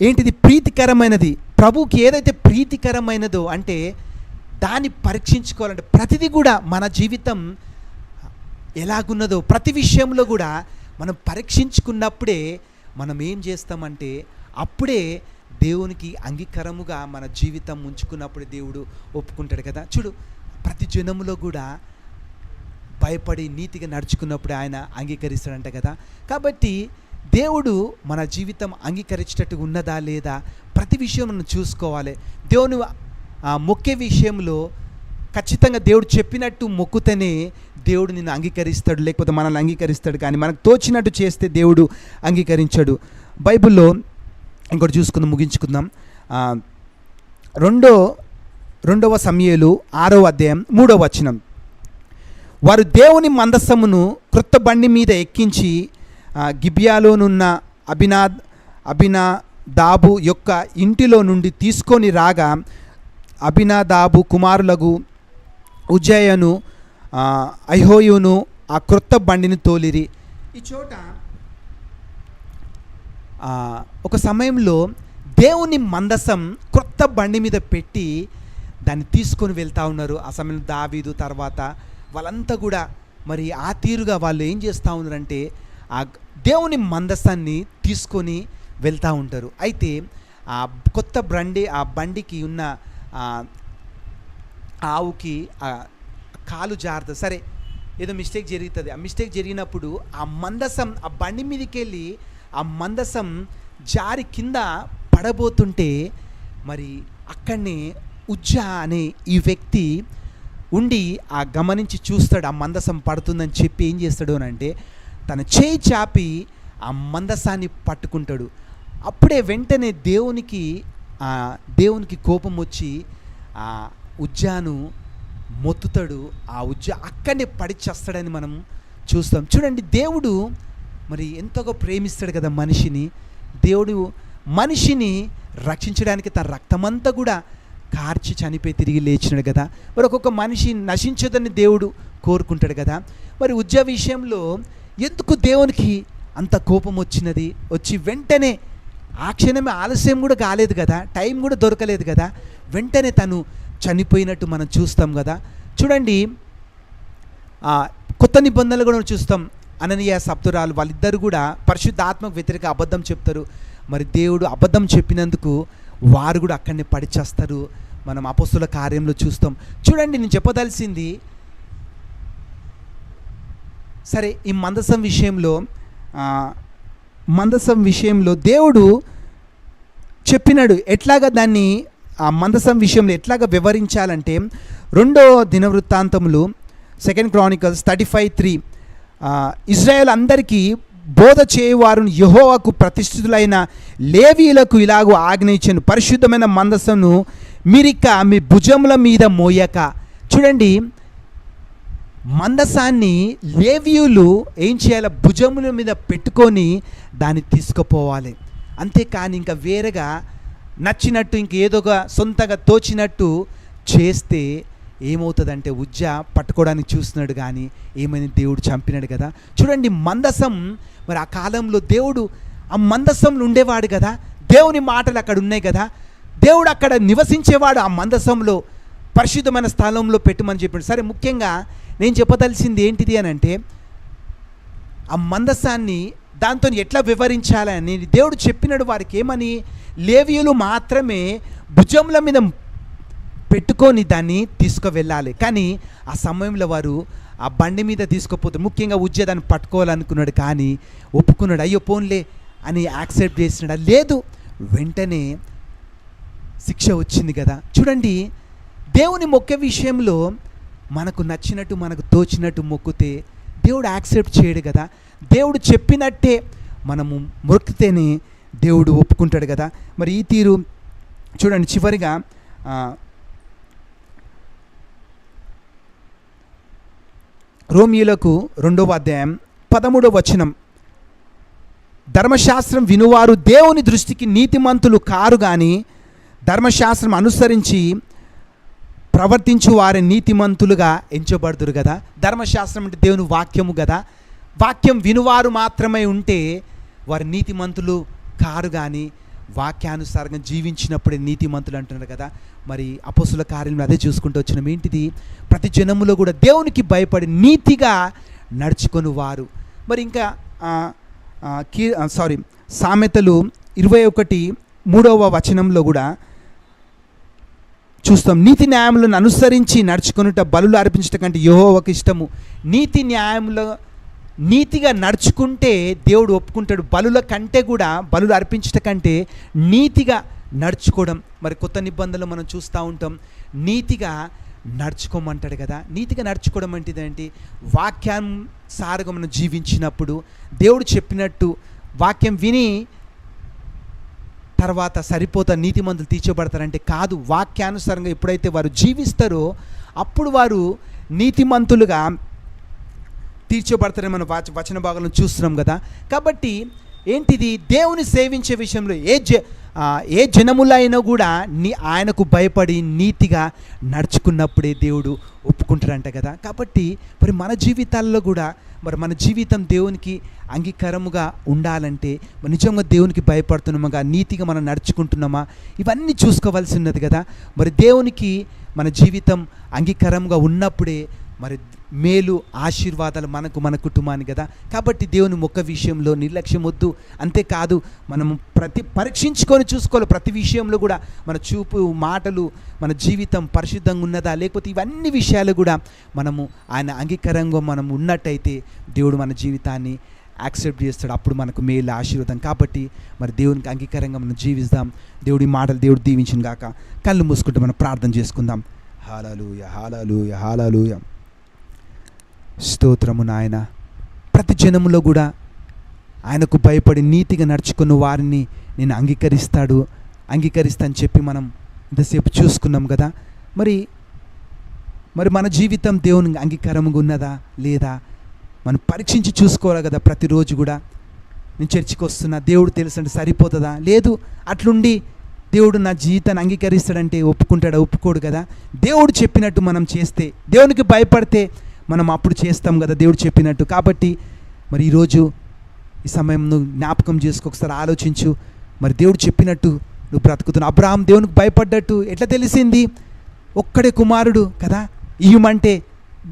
ఏంటిది ప్రీతికరమైనది? ప్రభువుకి ఏదైతే ప్రీతికరమైనదో అంటే దాన్ని పరీక్షించుకోవాలంటే ప్రతిదీ కూడా మన జీవితం ఎలాగున్నదో ప్రతి విషయంలో కూడా మనం పరీక్షించుకున్నప్పుడే మనం ఏం చేస్తామంటే అప్పుడే దేవునికి అంగీకారముగా మన జీవితం ఉంచుకున్నప్పుడే దేవుడు ఒప్పుకుంటాడు కదా. చూడు, ప్రతి జనములో కూడా భయపడి నీతిగా నడుచుకున్నప్పుడు ఆయన అంగీకరిస్తాడంట కదా. కాబట్టి దేవుడు మన జీవితం అంగీకరించేటట్టు ఉన్నదా లేదా ప్రతి విషయం మనం చూసుకోవాలి. దేవుని మొక్కే విషయంలో ఖచ్చితంగా దేవుడు చెప్పినట్టు మొక్కుతేనే దేవుడు నిన్ను అంగీకరిస్తాడు, లేకపోతే మనల్ని అంగీకరిస్తాడు. కానీ మనకు తోచినట్టు చేస్తే దేవుడు అంగీకరించాడు. బైబిల్లో ఇంకోటి చూసుకుందాం, ముగించుకుందాం. రెండవ సమూయేలు 6వ అధ్యాయం 3వ వచనం. వారు దేవుని మందసమును క్రొత్త బండి మీద ఎక్కించి గిబియాలోనున్న అబినాదాబు యొక్క ఇంటిలో నుండి తీసుకొని రాగా అబినాదాబు కుమారులకు ఉజ్జయను అహోయును ఆ క్రొత్త బండిని తోలిరి. ఈ చోట ఒక సమయంలో దేవుని మందసం క్రొత్త బండి మీద పెట్టి దాన్ని తీసుకొని వెళ్తూ ఉన్నారు. ఆ సమయంలో దావీదు తర్వాత వాళ్ళంతా కూడా మరి ఆ తీరుగా వాళ్ళు ఏం చేస్తూ ఉన్నారంటే ఆ దేవుని మందసాన్ని తీసుకొని వెళ్తూ ఉంటారు. అయితే ఆ కొత్త ఆ బండికి ఉన్న ఆవుకి కాలు జారుతుంది, సరే ఏదో మిస్టేక్ జరుగుతుంది. ఆ మిస్టేక్ జరిగినప్పుడు ఆ మందసం ఆ బండి మీదకి వెళ్ళి ఆ మందసం జారి కింద పడబోతుంటే మరి అక్కడనే ఉజ్జా అనే ఈ వ్యక్తి ఉండి ఆ గమనించి చూస్తాడు, ఆ మందసం పడుతుందని చెప్పి ఏం చేస్తాడు అని అంటే తన చేయి చాపి ఆ మందసాన్ని పట్టుకుంటాడు. అప్పుడే వెంటనే దేవునికి కోపం వచ్చి ఆ ఉజ్జాను మొత్తుతాడు. ఆ ఉజ్జా అక్కడనే పడి చేస్తాడని మనం చూస్తాం. చూడండి, దేవుడు మరి ఎంతగా ప్రేమిస్తాడు కదా మనిషిని. దేవుడు మనిషిని రక్షించడానికి తన రక్తమంతా కూడా కార్చి చనిపోయి తిరిగి లేచినాడు కదా. మరి ఒక్కొక్క మనిషి నశించదని దేవుడు కోరుకుంటాడు కదా. మరి ఉజ్జా విషయంలో ఎందుకు దేవునికి అంత కోపం వచ్చి వెంటనే ఆ క్షణమే ఆలస్యం కూడా కాలేదు కదా, టైం కూడా దొరకలేదు కదా, వెంటనే తను చనిపోయినట్టు మనం చూస్తాం కదా. చూడండి, కొత్త నిబంధనలు కూడా చూస్తాం. అననీయ సప్తురాలు వాళ్ళిద్దరు కూడా పరిశుద్ధాత్మకు వ్యతిరేక అబద్ధం చెప్తారు. మరి దేవుడు అబద్ధం చెప్పినందుకు వారు కూడా అక్కడనే పడిచేస్తారు. మనం అపొస్తలుల కార్యంలో చూస్తాం. చూడండి, నేను చెప్పదలిసింది సరే ఈ మందసం విషయంలో దేవుడు చెప్పినాడు ఎట్లాగా దాన్ని ఆ మందసం విషయంలో ఎట్లాగా వివరించాలంటే 2వ దినవృత్తాంతములు 2 Chronicles 35:3 ఇజ్రాయేల్ అందరికీ బోధ చేయువారును యెహోవాకు ప్రతిష్ఠితులైన లేవీయులకు ఇలాగూ ఆజ్ఞయించెను, పరిశుద్ధమైన మందసమును మీరిక మీ భుజముల మీద మోయక. చూడండి, మందసాన్ని లేవీయులు ఏం చేయాలి, భుజముల మీద పెట్టుకొని దాన్ని తీసుకుపోవాలి. అంతేకాని ఇంకా వేరేగా నచ్చినట్టు ఇంకేదోగా సొంతగా తోచినట్టు చేస్తే ఏమవుతుందంటే ఉజ్జా పట్టుకోవడానికి చూస్తున్నాడు కానీ ఏమైనా దేవుడు చంపినాడు కదా. చూడండి, మందసం మరి ఆ కాలంలో దేవుడు ఆ మందసంలో ఉండేవాడు కదా, దేవుని మాటలు అక్కడ ఉన్నాయి కదా, దేవుడు అక్కడ నివసించేవాడు. ఆ మందసంలో పరిశుద్ధమైన స్థలంలో పెట్టమని చెప్పాడు. సరే, ముఖ్యంగా నేను చెప్పదలిసింది ఏంటిది అని అంటే ఆ మందసాన్ని దాంతో ఎట్లా వివరించాలని దేవుడు చెప్పినాడు వారికి. ఏమని, లేవీయులు మాత్రమే భుజముల మీద పెట్టుకొని దాన్ని తీసుకువెళ్ళాలి. కానీ ఆ సమయంలో వారు ఆ బండి మీద తీసుకుపోతారు. ముఖ్యంగా ఉజ్జా దాన్ని పట్టుకోవాలనుకున్నాడు కానీ ఒప్పుకున్నాడు, అయ్యో పోన్లే అని యాక్సెప్ట్ చేసినాడు. లేదు, వెంటనే శిక్ష వచ్చింది కదా. చూడండి, దేవుని మొక్కే విషయంలో మనకు నచ్చినట్టు మనకు తోచినట్టు మొక్కితే దేవుడు యాక్సెప్ట్ చేయడు కదా. దేవుడు చెప్పినట్టే మనము మొక్కితేనే దేవుడు ఒప్పుకుంటాడు కదా. మరి ఈ తీరు చూడండి, చివరిగా రోమీయులకు 2వ అధ్యాయం 13వ వచనం. ధర్మశాస్త్రం వినువారు దేవుని దృష్టికి నీతిమంతులు కారు కానీ ధర్మశాస్త్రం అనుసరించి ప్రవర్తించు వారి నీతిమంతులుగా ఎంచబడుదురు కదా. ధర్మశాస్త్రం అంటే దేవుని వాక్యము కదా. వాక్యం వినువారు మాత్రమే ఉంటే వారు నీతిమంతులు కారు కానీ వాక్యానుసారంగా జీవించినప్పుడే నీతిమంతులు అంటున్నారు కదా. మరి అపోస్తుల కార్యంలో అదే చూసుకుంటూ వచ్చినాం. ఏంటిది? ప్రతి జనములో కూడా దేవునికి భయపడి నీతిగా నడుచుకొని వారు. మరి ఇంకా సామెతలు 21:3 కూడా చూస్తాం. నీతి న్యాయములను అనుసరించి నడుచుకొనుట బలులు అర్పించట కంటే యెహోవాకు ఇష్టము. నీతి న్యాయములు నీతిగా నడుచుకుంటే దేవుడు ఒప్పుకుంటాడు. బలుల కంటే కూడా, బలులు అర్పించట కంటే నీతిగా నడుచుకోవడం. మరి కొత్త నిబంధనలు మనం చూస్తూ ఉంటాం, నీతిగా నడుచుకోమంటాడు కదా. నీతిగా నడుచుకోవడం అంటే ఏంటి? వాక్యానుసారంగా మనం జీవించినప్పుడు, దేవుడు చెప్పినట్టు వాక్యం విని తర్వాత సరిపోతారు, నీతిమంతులు తీర్చబడతారంటే కాదు. వాక్యానుసారంగా ఎప్పుడైతే వారు జీవిస్తారో అప్పుడు వారు నీతిమంతులుగా తీర్చబడతారని మనం వచన భాగంలో చూస్తున్నాం కదా. కాబట్టి ఏంటిది? దేవుని సేవించే విషయంలో ఏ జనములైనా కూడా ఆయనకు భయపడి నీతిగా నడుచుకున్నప్పుడే దేవుడు ఒప్పుకుంటాడంట కదా. కాబట్టి మరి మన జీవితాల్లో కూడా మన జీవితం దేవునికి అంగీకారముగా ఉండాలంటే మరి నిజంగా దేవునికి భయపడుతున్నామా, నీతిగా మనం నడుచుకుంటున్నామా, ఇవన్నీ చూసుకోవాల్సి ఉన్నది కదా. మరి దేవునికి మన జీవితం అంగీకారంగా ఉన్నప్పుడే మరి మేలు ఆశీర్వాదాలు మన కుటుంబానికి కదా. కాబట్టి దేవుని మొక్క విషయంలో నిర్లక్ష్యం వద్దు. అంతేకాదు మనము పరీక్షించుకొని చూసుకోవాలి. ప్రతి విషయంలో కూడా మన చూపు, మాటలు, మన జీవితం పరిశుద్ధంగా ఉన్నదా, లేకపోతే ఇవన్నీ విషయాలు కూడా మనము ఆయన అంగీకారంగా మనం ఉన్నట్టయితే దేవుడు మన జీవితాన్ని యాక్సెప్ట్ చేస్తాడు. అప్పుడు మనకు మేలు ఆశీర్వాదం. కాబట్టి మరి దేవునికి అంగీకారంగా మనం జీవిస్తాం. దేవుడి మాటలు దేవుడు దీవించిన గాక. కళ్ళు మూసుకుంటూ మనం ప్రార్థన చేసుకుందాం. హల్లెలూయా, హల్లెలూయా, హల్లెలూయా. స్తోత్రము నాయన. ప్రతి జనములో కూడా ఆయనకు భయపడి నీతిగా నడుచుకున్న వారిని నేను అంగీకరిస్తాను చెప్పి మనం ఇంతసేపు చూసుకున్నాం కదా. మరి మన జీవితం దేవుని అంగీకారంగా ఉన్నదా లేదా మనం పరీక్షించి చూసుకోవాలి కదా. ప్రతిరోజు కూడా నేను చర్చికి వస్తున్నా, దేవుడు తెలుసు అంటే సరిపోతుందా? లేదు. అట్లుండి దేవుడు నా జీవితాన్ని అంగీకరిస్తాడంటే ఒప్పుకోడు కదా. దేవుడు చెప్పినట్టు మనం చేస్తే, దేవునికి భయపడితే మనం అప్పుడు చేస్తాం కదా దేవుడు చెప్పినట్టు. కాబట్టి మరి ఈరోజు ఈ సమయం నువ్వు జ్ఞాపకం చేసుకో, ఒకసారి ఆలోచించు. మరి దేవుడు చెప్పినట్టు నువ్వు బ్రతుకుతున్నావు. అబ్రహాం దేవునికి భయపడ్డట్టు ఎట్లా తెలిసింది? ఒక్కడే కుమారుడు కదా ఇయ్యమంటే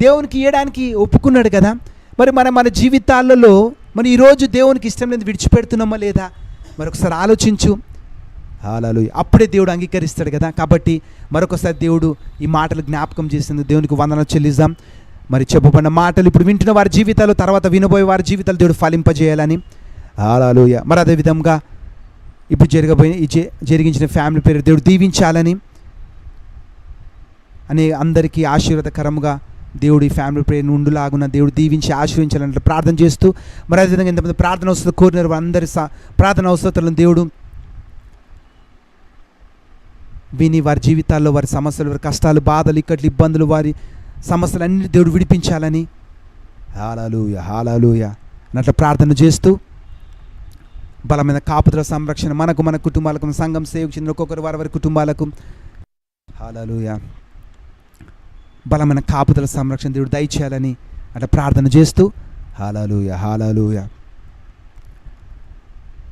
దేవునికి ఇవ్వడానికి ఒప్పుకున్నాడు కదా. మరి మన జీవితాలలో మరి ఈరోజు దేవునికి ఇష్టం లేదు విడిచిపెడుతున్నామా లేదా? మరొకసారి ఆలోచించు. హల్లెలూయా. అప్పుడే దేవుడు అంగీకరిస్తాడు కదా. కాబట్టి మరొకసారి దేవుడు ఈ మాటలు జ్ఞాపకం చేసింది. దేవునికి వందనాలు చెల్లిద్దాం. మరి చెప్పబడిన మాటలు ఇప్పుడు వింటున్న వారి జీవితాలు, తర్వాత వినబోయే వారి జీవితాలు దేవుడు ఫలింపజేయాలని. హల్లెలూయా. మరి అదేవిధంగా ఇప్పుడు జరిగించిన ఫ్యామిలీ పేరు దేవుడు దీవించాలని, అని అందరికీ ఆశీర్వాదకరంగా దేవుడు ఈ ఫ్యామిలీ ప్రేయర్ ఉండులాగున దేవుడు దీవించి ఆశీర్వించాలని ప్రార్థన చేస్తూ, మరి అదేవిధంగా ఎంతమంది ప్రార్థన అవసరం కోరినారు అందరి ప్రార్థన అవసరాలను దేవుడు విని వారి జీవితాల్లో వారి సమస్యలు, వారి కష్టాలు, బాధలు, ఇక్కట్లు, ఇబ్బందులు, వారి సమస్యలన్నీ దేవుడు విడిపించాలని. హల్లెలూయా, హల్లెలూయా అట్లా ప్రార్థన చేస్తూ బలమైన కాపుదల సంరక్షణ మనకు, మన కుటుంబాలకు, సంఘం సేవకు చెందిన ఒక్కొక్కరు వారి కుటుంబాలకు హల్లెలూయా బలమైన కాపుదల సంరక్షణ దేవుడు దయచేయాలని అట్లా ప్రార్థన చేస్తూ హల్లెలూయా, హల్లెలూయా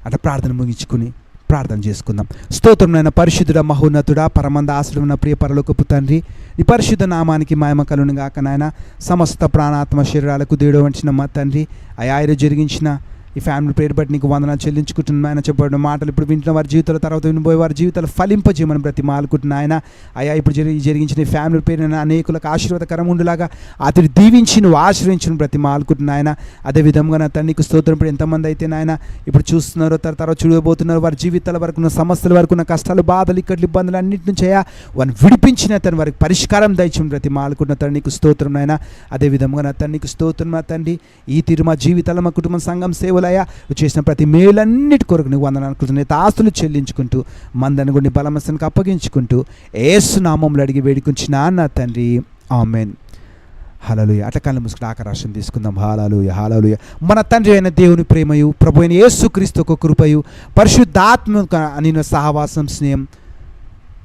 అట్లా ప్రార్థన ముగించుకుని ప్రార్థన చేసుకుందాం. స్తోత్రమైన పరిశుద్ధుడ, మహోన్నతుడ, పరమంద ఆశ్రమ ప్రియ పరలోకపు తండ్రి, నీ పరిశుద్ధ నామానికి మహిమ కలుగును గాక నాయన. సమస్త ప్రాణాత్మ శరీరాలకు దేవుడు వంచిన మా తండ్రి, అయాయిరు జరిగించిన ఈ ఫ్యామిలీ ప్రేయర్ బట్టి నీకు వందనాలు చెల్లించుకుంటున్నాను. ఆయన చెప్పబడిన మాటలు ఇప్పుడు వింటున్న వారి జీవితాల, తర్వాత వినబోయే వారి జీవితాలు ఫలింపజేయమని ప్రతి మాలుకుంటున్నా ఆయన. అయా ఇప్పుడు జరిగించిన ఈ ఫ్యామిలీ ప్రేయర్ అనేకులకు ఆశీర్వాదకరం ఉండేలాగా అతడు దీవించి నువ్వు ఆశ్రయించిన ప్రతి మాలుకుంటున్నా ఆయన. అదేవిధంగా నా తండ్రికి స్తోత్రం. ఇప్పుడు ఎంతమంది అయితే నాయన ఇప్పుడు చూస్తున్నారో, తర్వాత చూడబోతున్నారు, వారి జీవితాల వరకు ఉన్న సమస్యల వరకు ఉన్న కష్టాలు, బాధలు, ఇక్కట్లు, ఇబ్బందులు అన్నింటి నుంచి వారిని విడిపించిన తను వారికి పరిష్కారం దయచిన ప్రతి మాలుకుంటున్న తండ్రికి స్తోత్రం నాయన. అదేవిధంగా నా తండ్రికి స్తోత్రం. నా తండ్రి ఈ తీరు మా జీవితాల, మా కుటుంబం, సంఘం సేవలయ్యా చేసిన ప్రతి మేలన్నిటి కొరకు నువ్వు వందనాలు కృతజ్ఞత ఆస్తులు చెల్లించుకుంటూ మందను గుండి బలమస్సానికి అప్పగించుకుంటూ యేసు నామములో అడిగి వేడుకుంటున్నా నా తండ్రి, ఆమేన్. హల్లెలూయా. అట్లా కళ్ళు మూసుకుని ఆకారాశం తీసుకుందాం. హల్లెలూయా, హల్లెలూయా. మన తండ్రి అయిన దేవుని ప్రేమయు, ప్రభు అయిన యేసుక్రీస్తు యొక్క కృపయు, పరిశుద్ధాత్మ అనిన సహవాసం, స్నేహం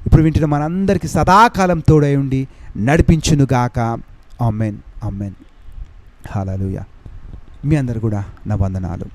ఇప్పుడు వింటున్న మనందరికీ సదాకాలం తోడై ఉండి నడిపించునుగాక. ఆమేన్, ఆమేన్. హల్లెలూయా. మీ అందరు కూడా నా వందనాలు.